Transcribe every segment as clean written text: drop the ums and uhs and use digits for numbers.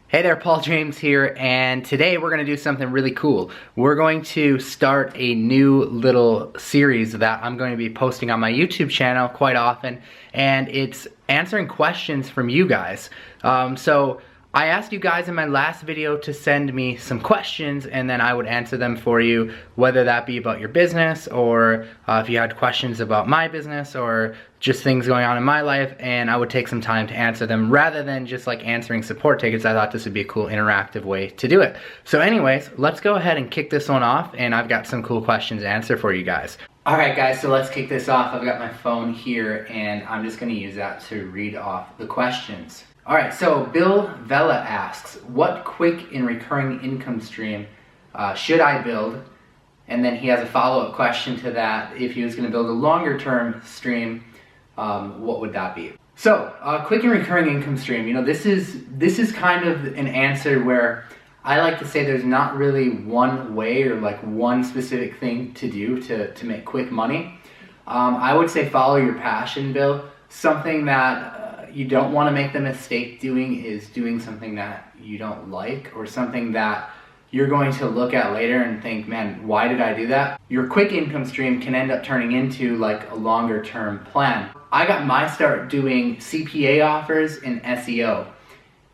Hey there, Paul James here, and today we're going to do something really cool. We're going to start a new little series that I'm going to be posting on my YouTube channel quite often, and it's answering questions from you guys. So I asked you guys in my last video to send me some questions, and then I would answer them for you, whether that be about your business or if you had questions about my business or just things going on in my life, and I would take some time to answer them rather than just like answering support tickets. I thought this would be a cool interactive way to do it. So anyways, let's go ahead and kick this one off, and I've got some cool questions to answer for you guys. Alright guys, so let's kick this off. I've got my phone here and I'm just going to use that to read off the questions. Alright, so Bill Vela asks, what quick and recurring income stream should I build? And then he has a follow-up question to that. If he was going to build a longer term stream, what would that be? So, quick and recurring income stream, you know, this is kind of an answer where I like to say there's not really one way or like one specific thing to do to make quick money. I would say follow your passion, Bill. Something that you don't want to make the mistake doing is doing something that you don't like, or something that you're going to look at later and think, man, why did I do that? Your quick income stream can end up turning into like a longer term plan. I got my start doing CPA offers in SEO.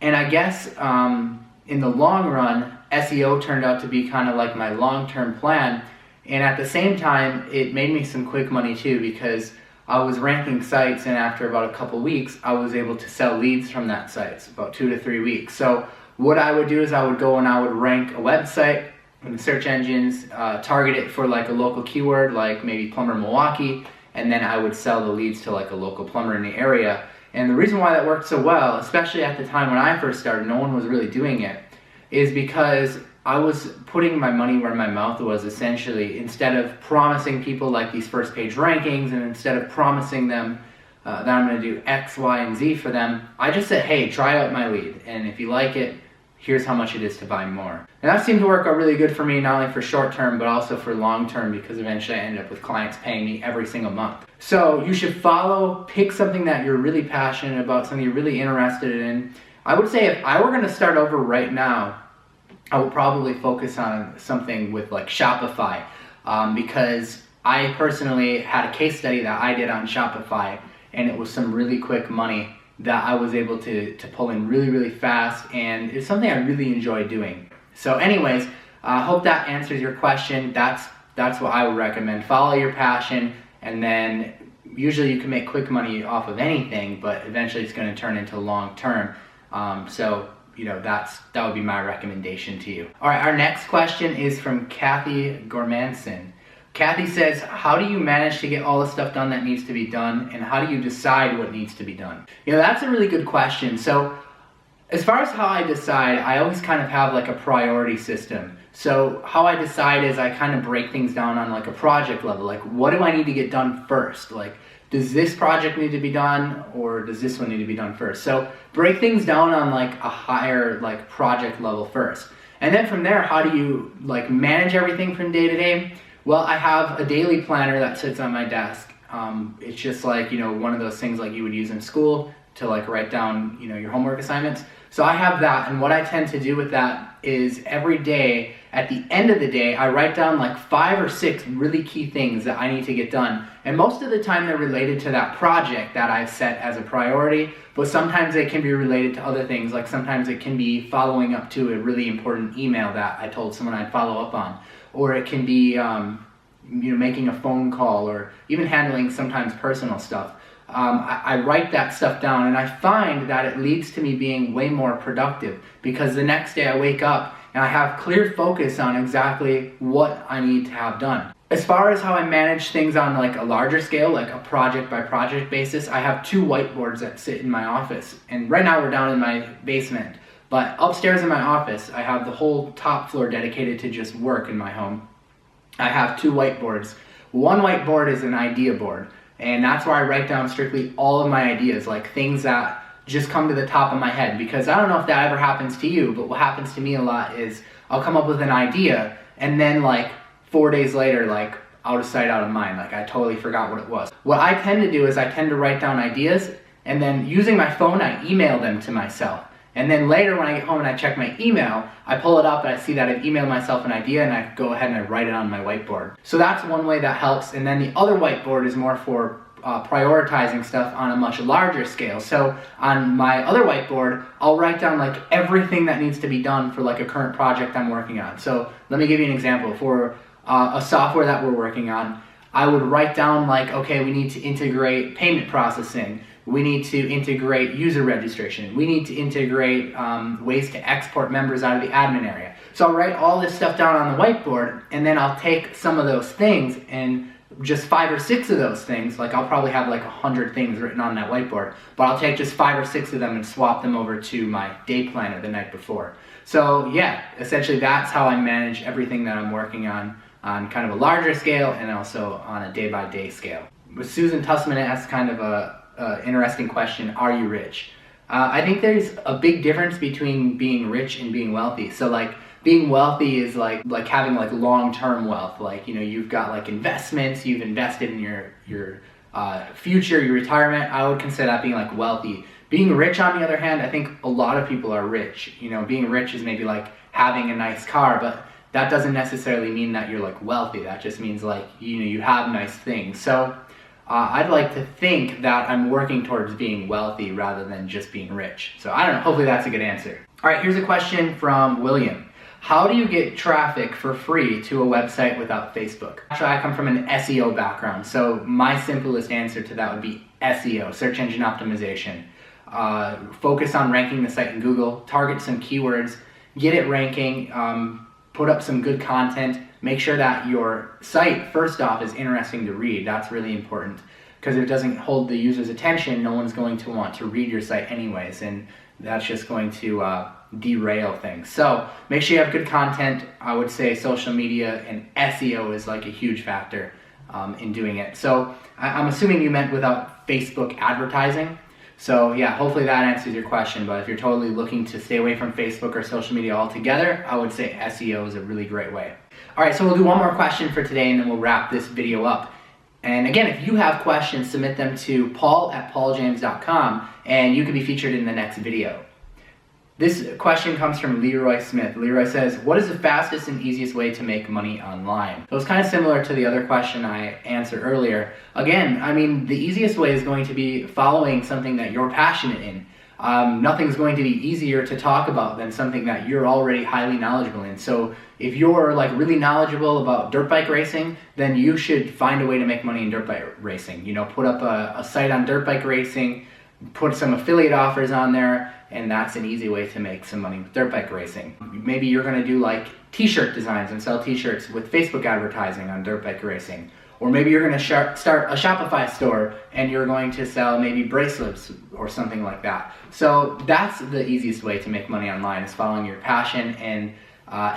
And I guess in the long run, SEO turned out to be kind of like my long-term plan. And at the same time, it made me some quick money too, because I was ranking sites, and after about a couple weeks, I was able to sell leads from that site, about 2 to 3 weeks. So what I would do is I would go and I would rank a website in the search engines, target it for like a local keyword, like maybe plumber Milwaukee, and then I would sell the leads to like a local plumber in the area. And the reason why that worked so well, especially at the time when I first started, no one was really doing it, is because I was putting my money where my mouth was, essentially. Instead of promising people like these first page rankings, and instead of promising them that I'm going to do X, Y, and Z for them, I just said, hey, try out my lead, and if you like it, here's how much it is to buy more. And that seemed to work out really good for me, not only for short term, but also for long term, because eventually I ended up with clients paying me every single month. So you should pick something that you're really passionate about, something you're really interested in. I would say if I were going to start over right now, I would probably focus on something with like Shopify, because I personally had a case study that I did on Shopify, and it was some really quick money that I was able to pull in really, really fast, and it's something I really enjoy doing. So anyways, I hope that answers your question. That's what I would recommend. Follow your passion, and then usually you can make quick money off of anything, but eventually it's going to turn into long term. So you know, that would be my recommendation to you. All right, our next question is from Kathy Gormanson. Kathy says, how do you manage to get all the stuff done that needs to be done, and how do you decide what needs to be done? You know, that's a really good question. So as far as how I decide, I always kind of have like a priority system. So how I decide is I kind of break things down on like a project level. Like, what do I need to get done first? Like, does this project need to be done, or does this one need to be done first? So break things down on like a higher like project level first. And then from there, how do you like manage everything from day to day? Well, I have a daily planner that sits on my desk. It's just like, you know, one of those things like you would use in school to like write down, you know, your homework assignments. So I have that, and what I tend to do with that is every day, at the end of the day, I write down like 5 or 6 really key things that I need to get done. And most of the time they're related to that project that I've set as a priority, but sometimes they can be related to other things. Like sometimes it can be following up to a really important email that I told someone I'd follow up on. Or it can be, you know, making a phone call, or even handling sometimes personal stuff. I write that stuff down, and I find that it leads to me being way more productive, because the next day I wake up and I have clear focus on exactly what I need to have done. As far as how I manage things on like a larger scale, like a project by project basis, I have 2 whiteboards that sit in my office. And right now we're down in my basement, but upstairs in my office, I have the whole top floor dedicated to just work in my home. I have 2 whiteboards. One whiteboard is an idea board, and that's where I write down strictly all of my ideas, like things that just come to the top of my head. Because I don't know if that ever happens to you, but what happens to me a lot is I'll come up with an idea, and then like 4 days later, like out of sight, out of mind, like I totally forgot what it was. What I tend to do is I tend to write down ideas, and then using my phone, I email them to myself. And then later when I get home and I check my email, I pull it up and I see that I've emailed myself an idea and I go ahead and I write it on my whiteboard. So that's one way that helps. And then the other whiteboard is more for prioritizing stuff on a much larger scale. So on my other whiteboard, I'll write down like everything that needs to be done for like a current project I'm working on. So let me give you an example. For a software that we're working on, I would write down like, okay, we need to integrate payment processing. We need to integrate user registration. We need to integrate ways to export members out of the admin area. So I'll write all this stuff down on the whiteboard, and then I'll take some of those things and just 5 or 6 of those things, like I'll probably have like 100 things written on that whiteboard, but I'll take just 5 or 6 of them and swap them over to my day planner the night before. So yeah, essentially that's how I manage everything that I'm working on kind of a larger scale and also on a day-by-day scale. With Susan Tussman asks kind of a interesting question, are you rich? I think there's a big difference between being rich and being wealthy. So like being wealthy is like having like long-term wealth. Like, you know, you've got like investments, you've invested in your future, your retirement. I would consider that being like wealthy. Being rich, on the other hand, I think a lot of people are rich. You know, being rich is maybe like having a nice car, but that doesn't necessarily mean that you're like wealthy. That just means like, you know, you have nice things. So I'd like to think that I'm working towards being wealthy rather than just being rich. So I don't know, hopefully that's a good answer. All right, here's a question from William. How do you get traffic for free to a website without Facebook? Actually, I come from an SEO background, so my simplest answer to that would be SEO, search engine optimization. Focus on ranking the site in Google, target some keywords, get it ranking, put up some good content, make sure that your site, first off, is interesting to read. That's really important, because if it doesn't hold the user's attention, no one's going to want to read your site anyways, and that's just going to derail things. So make sure you have good content. I would say social media and SEO is like a huge factor in doing it. So I'm assuming you meant without Facebook advertising. So yeah, hopefully that answers your question, but if you're totally looking to stay away from Facebook or social media altogether, I would say SEO is a really great way. All right, so we'll do one more question for today and then we'll wrap this video up. And again, if you have questions, submit them to paul@pauljames.com and you can be featured in the next video. This question comes from Leroy Smith. Leroy says, what is the fastest and easiest way to make money online? So it's kind of similar to the other question I answered earlier. Again, I mean, the easiest way is going to be following something that you're passionate in. Nothing's going to be easier to talk about than something that you're already highly knowledgeable in. So if you're like really knowledgeable about dirt bike racing, then you should find a way to make money in dirt bike racing. You know, put up a site on dirt bike racing, put some affiliate offers on there, and that's an easy way to make some money with dirt bike racing. Maybe you're gonna do like t-shirt designs and sell t-shirts with Facebook advertising on dirt bike racing. Or maybe you're gonna start a Shopify store and you're going to sell maybe bracelets or something like that. So that's the easiest way to make money online, is following your passion, and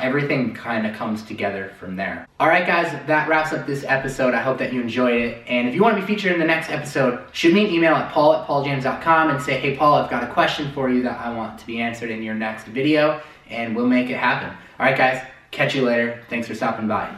everything kind of comes together from there. All right, guys, that wraps up this episode. I hope that you enjoyed it. And if you want to be featured in the next episode, shoot me an email at paul@pauljames.com and say, hey, Paul, I've got a question for you that I want to be answered in your next video, and we'll make it happen. All right, guys, catch you later. Thanks for stopping by.